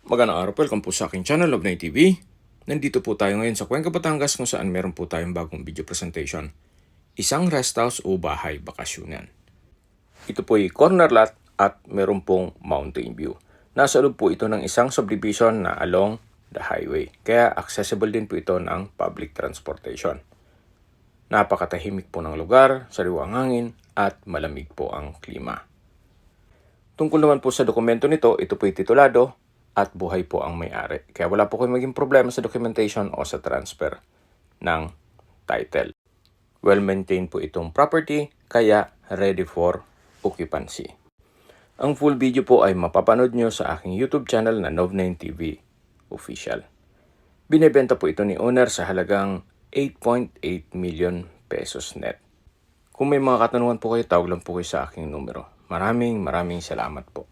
Magandang araw, welcome po sa aking channel, Love9 TV. Nandito po tayo ngayon sa Cuenca, Batangas kung saan meron po tayong bagong video presentation. Isang rest house o bahay bakasyunan. Ito po ay corner lot at meron pong mountain view. Nasa loob po ito ng isang subdivision na along the highway. Kaya accessible din po ito ng public transportation. Napakatahimik po ng lugar, sariwang hangin at malamig po ang klima. Tungkol naman po sa dokumento nito, ito po ay titulado at buhay po ang may-ari. Kaya wala po kayong maging problema sa documentation o sa transfer ng title. Well-maintained po itong property, kaya ready for occupancy. Ang full video po ay mapapanood nyo sa aking YouTube channel na Love9 TV Official. Binebenta po ito ni owner sa halagang 8.8 million pesos net. Kung may mga katanungan po kayo, tawag lang po kayo sa aking numero. Maraming salamat po.